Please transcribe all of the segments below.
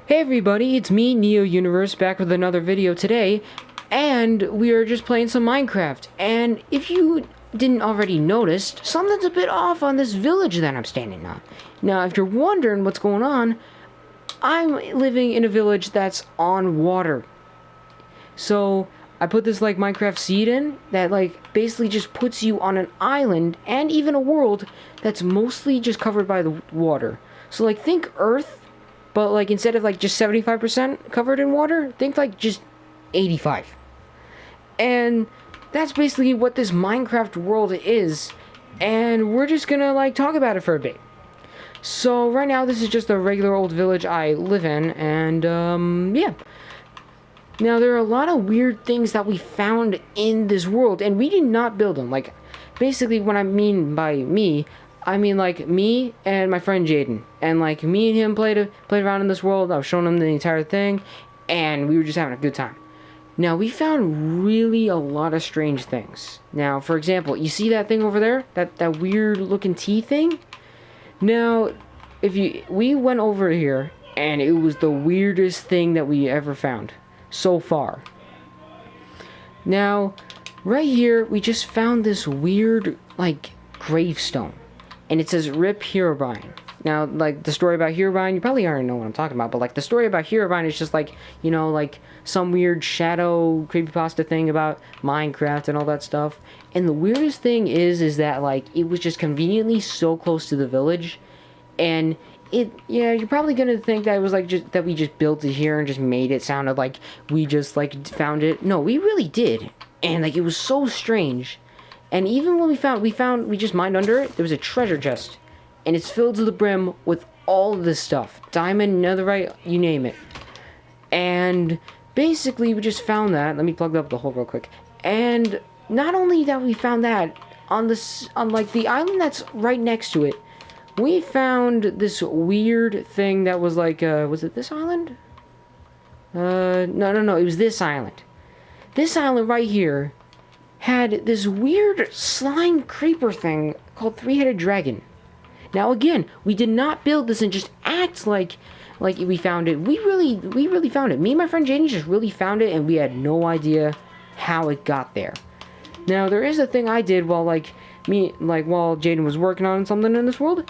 Hey everybody, it's me, Neo Universe, back with another video today, and we are just playing some Minecraft. And if you didn't already notice, something's a bit off on this village that I'm standing on. Now, if you're wondering what's going on, I'm living in a village that's on water. So, I put this, Minecraft seed in that, basically just puts you on an island and even a world that's mostly just covered by the water. So, think Earth, but, instead of, just 75% covered in water, think, just 85. And that's basically what this Minecraft world is. And we're just gonna, talk about it for a bit. So, right now, this is just a regular old village I live in, and, yeah. Now, there are a lot of weird things that we found in this world, and we did not build them. Basically, what I mean by me, I mean, me and my friend Jaden. And, me and him played around in this world. I was showing him the entire thing, and we were just having a good time. Now, we found really a lot of strange things. Now, for example, you see that thing over there? That weird-looking T thing? Now, we went over here, and it was the weirdest thing that we ever found so far. Now, right here, we just found this weird, gravestone. And it says, RIP Herobrine. Now, the story about Herobrine, you probably already know what I'm talking about, but, the story about Herobrine is just, some weird shadow creepypasta thing about Minecraft and all that stuff. And the weirdest thing is that, it was just conveniently so close to the village, and you're probably gonna think that it was that we just built it here and just made it sounded like we just found it. No, we really did, and it was so strange. And even when we just mined under it, there was a treasure chest, and it's filled to the brim with all of this stuff, diamond, netherite, you name it. And basically, we just found that. Let me plug up the hole real quick. And not only that, we found that on the island that's right next to it. We found this weird thing that was was it this island? No, it was this island. This island right here had this weird slime creeper thing called Three-Headed Dragon. Now again, we did not build this and just act like we found it. We really found it. Me and my friend Jaden just really found it, and we had no idea how it got there. Now there is a thing I did while while Jaden was working on something in this world.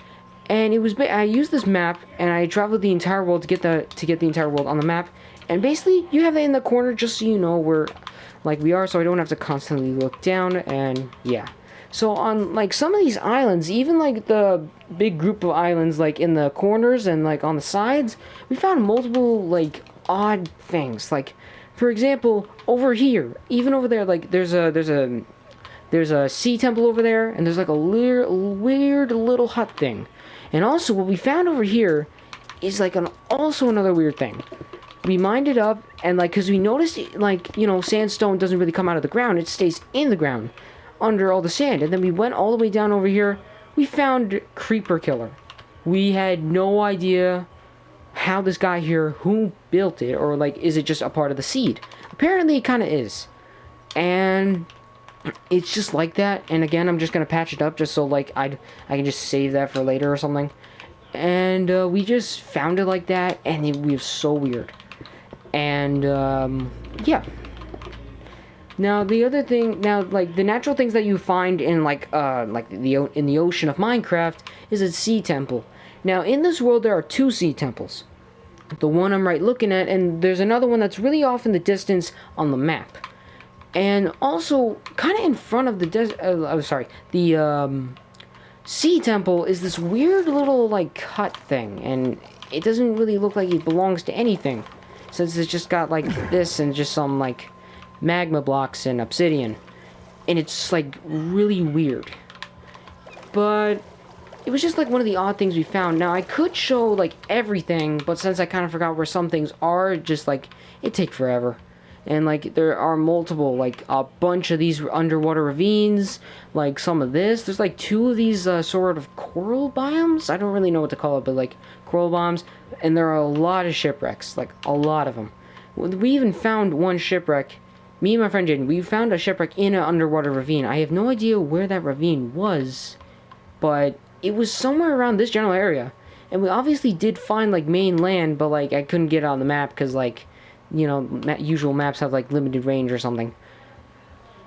And it was I used this map, and I traveled the entire world to get the entire world on the map. And basically, you have it in the corner just so you know where we are, so I don't have to constantly look down. And yeah, so on some of these islands, even the big group of islands in the corners and on the sides, we found multiple odd things. For example, over here, even over there, there's a sea temple over there, and there's a weird little hut thing. And also, what we found over here is also another weird thing. We mined it up, and because we noticed sandstone doesn't really come out of the ground, it stays in the ground under all the sand. And then we went all the way down over here. We found Creeper Killer. We had no idea how this got here, who built it, or is it just a part of the seed? Apparently, it kind of is. And it's just like that, and again, I'm just gonna patch it up just so I can just save that for later or something. And we just found it like that, and it was so weird. And yeah. Now the other thing, the natural things that you find in in the ocean of Minecraft is a sea temple. Now in this world there are two sea temples. The one I'm right looking at, and there's another one that's really off in the distance on the map. And also, kind of in front of the sea temple is this weird little, hut thing. And it doesn't really look like it belongs to anything, since it's just got, this and just some, magma blocks and obsidian. And it's, really weird. But it was just, one of the odd things we found. Now, I could show, everything, but since I kind of forgot where some things are, just, it'd take forever. And, there are multiple, a bunch of these underwater ravines, some of this. There's, two of these, sort of coral biomes? I don't really know what to call it, but, coral biomes. And there are a lot of shipwrecks, a lot of them. We even found one shipwreck. Me and my friend Jaden, we found a shipwreck in an underwater ravine. I have no idea where that ravine was, but it was somewhere around this general area. And we obviously did find, like, main land, but, like, I couldn't get it on the map because, like, you know, usual maps have, like, limited range or something.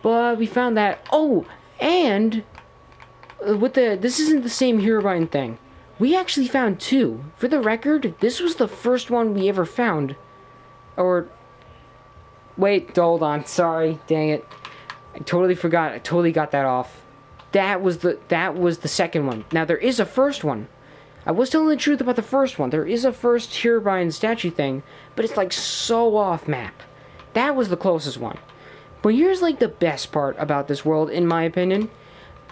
But we found that. Oh, and with this isn't the same Herobrine thing. We actually found two. For the record, this was the first one we ever found. Or, wait, hold on. Sorry, dang it. I totally forgot. I totally got that off. That was the second one. Now there is a first one. I was telling the truth about the first one. There is a first Herobrine statue thing, but it's like so off map. That was the closest one. But here's like the best part about this world, in my opinion,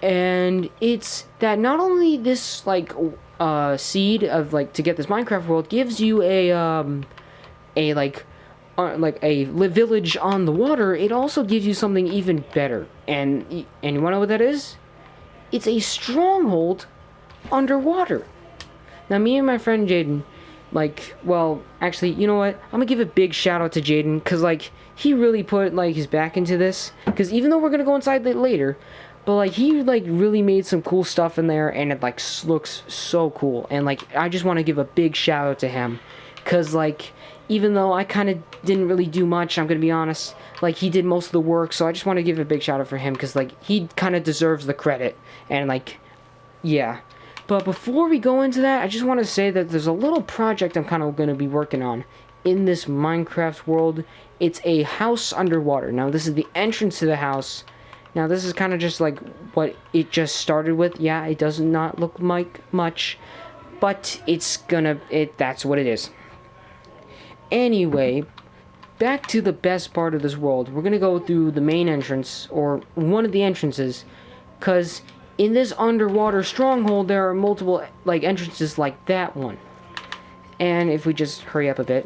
and it's that not only this like seed of like to get this Minecraft world gives you a like a village on the water, it also gives you something even better. And you wanna know what that is? It's a stronghold underwater. Now, me and my friend Jaden, like, well, actually, you know what? I'm gonna give a big shout out to Jaden, because, like, he really put, like, his back into this. Because even though we're gonna go inside it later, but, like, he, like, really made some cool stuff in there, and it, like, looks so cool. And, like, I just want to give a big shout out to him. Because, like, even though I kind of didn't really do much, I'm gonna be honest, like, he did most of the work, so I just want to give a big shout out for him, because, like, he kind of deserves the credit. And, like, yeah. But before we go into that, I just want to say that there's a little project I'm kind of going to be working on in this Minecraft world. It's a house underwater. Now, this is the entrance to the house. Now, this is kind of just like what it just started with. Yeah, it does not look like much, but that's what it is. Anyway, back to the best part of this world. We're going to go through the main entrance, or one of the entrances, because in this underwater stronghold, there are multiple, like, entrances like that one. And if we just hurry up a bit,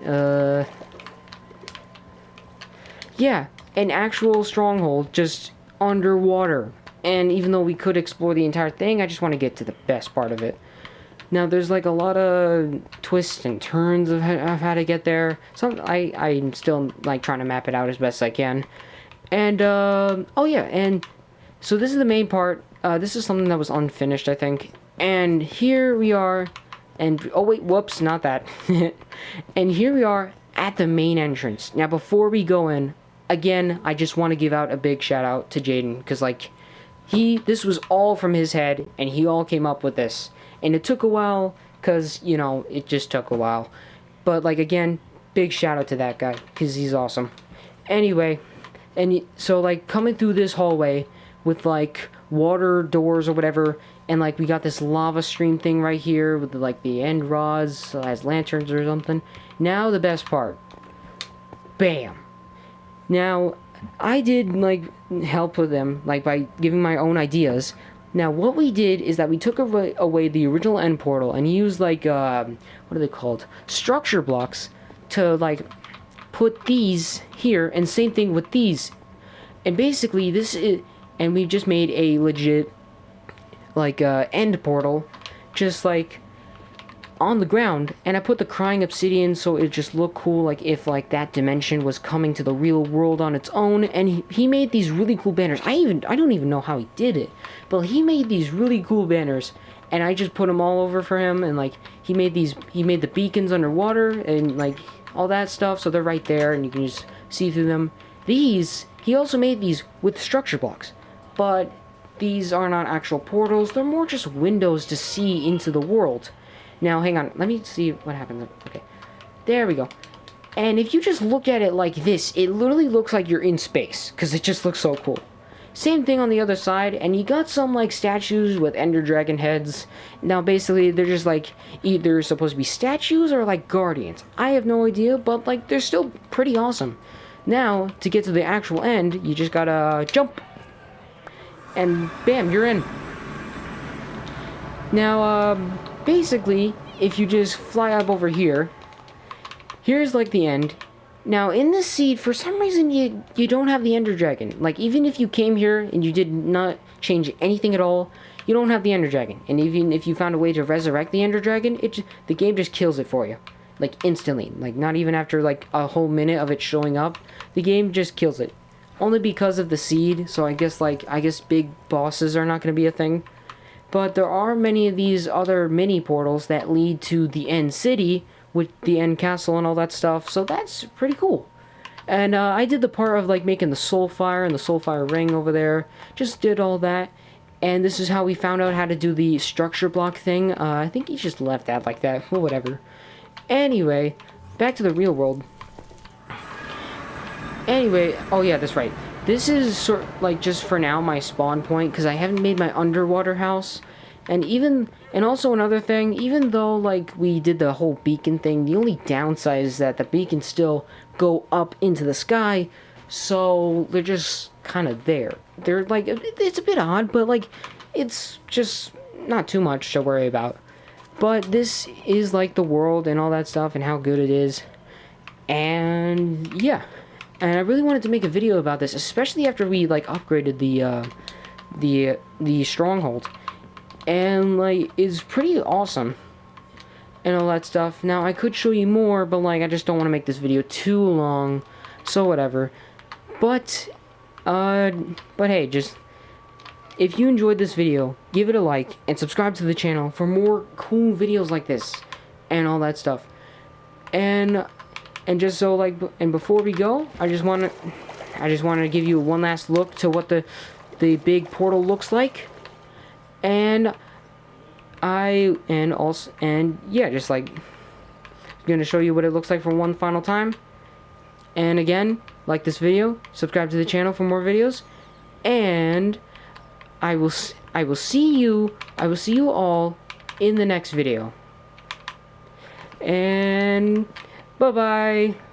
yeah, an actual stronghold just underwater. And even though we could explore the entire thing, I just want to get to the best part of it. Now, there's, like, a lot of twists and turns of how to get there. I'm still, like, trying to map it out as best I can. And, oh yeah, and so this is the main part. This is something that was unfinished, I think. And here we are, and, oh wait, whoops, not that. And here we are at the main entrance. Now, before we go in, again, I just want to give out a big shout out to Jaden, because, like, this was all from his head, and he all came up with this. And it took a while, because, you know, it just took a while. But, like, again, big shout out to that guy, because he's awesome. Anyway, and so, like, coming through this hallway with, like, water doors or whatever, and, like, we got this lava stream thing right here with, like, the end rods as lanterns or something. Now, the best part. Bam! Now, I did, like, help with them, like, by giving my own ideas. Now, what we did is that we took away the original end portal and used, like, what are they called? Structure blocks to, like, put these here, and same thing with these. And basically, and we just made a legit, like, end portal, just, like, on the ground, and I put the crying obsidian so it just looked cool, like, if, like, that dimension was coming to the real world on its own. And he made these really cool banners. I don't even know how he did it, but he made these really cool banners, and I just put them all over for him. And, like, he made the beacons underwater, and, like, all that stuff, so they're right there, and you can just see through them. He also made these with structure blocks, but these are not actual portals, they're more just windows to see into the world. Now, hang on, let me see what happens. Okay, there we go. And if you just look at it like this, it literally looks like you're in space, because it just looks so cool. Same thing on the other side, and you got some, like, statues with ender dragon heads. Now, basically, they're just, like, either supposed to be statues or, like, guardians. I have no idea, but, like, they're still pretty awesome. Now, to get to the actual end, you just gotta jump. And bam, you're in. Now, basically, if you just fly up over here, here's, like, the end. Now, in this seed, for some reason, you don't have the ender dragon. Like, even if you came here and you did not change anything at all, you don't have the ender dragon. And even if you found a way to resurrect the ender dragon, the game just kills it for you. Like, instantly. Like, not even after, like, a whole minute of it showing up. The game just kills it. Only because of the seed, so I guess big bosses are not going to be a thing. But there are many of these other mini portals that lead to the end city with the end castle and all that stuff, so that's pretty cool. And I did the part of like making the soul fire and the soul fire ring over there. Just did all that. And this is how we found out how to do the structure block thing. I think he just left that like that. Well, whatever. Anyway, back to the real world. Anyway, oh yeah, that's right. This is sort of like just for now my spawn point because I haven't made my underwater house. And also another thing, even though like we did the whole beacon thing, the only downside is that the beacons still go up into the sky, so they're just kind of there. They're like, it's a bit odd, but like it's just not too much to worry about. But this is like the world and all that stuff and how good it is. And yeah. And I really wanted to make a video about this, especially after we like upgraded the Stronghold. And like it's pretty awesome and all that stuff. Now I could show you more, but like I just don't want to make this video too long, so whatever. But hey, just if you enjoyed this video, give it a like and subscribe to the channel for more cool videos like this and all that stuff. And just so like, and before we go, I just wanted to give you one last look to what the big portal looks like. And yeah, just like gonna show you what it looks like for one final time. And again, like this video, subscribe to the channel for more videos, and I will see you all in the next video. And bye bye.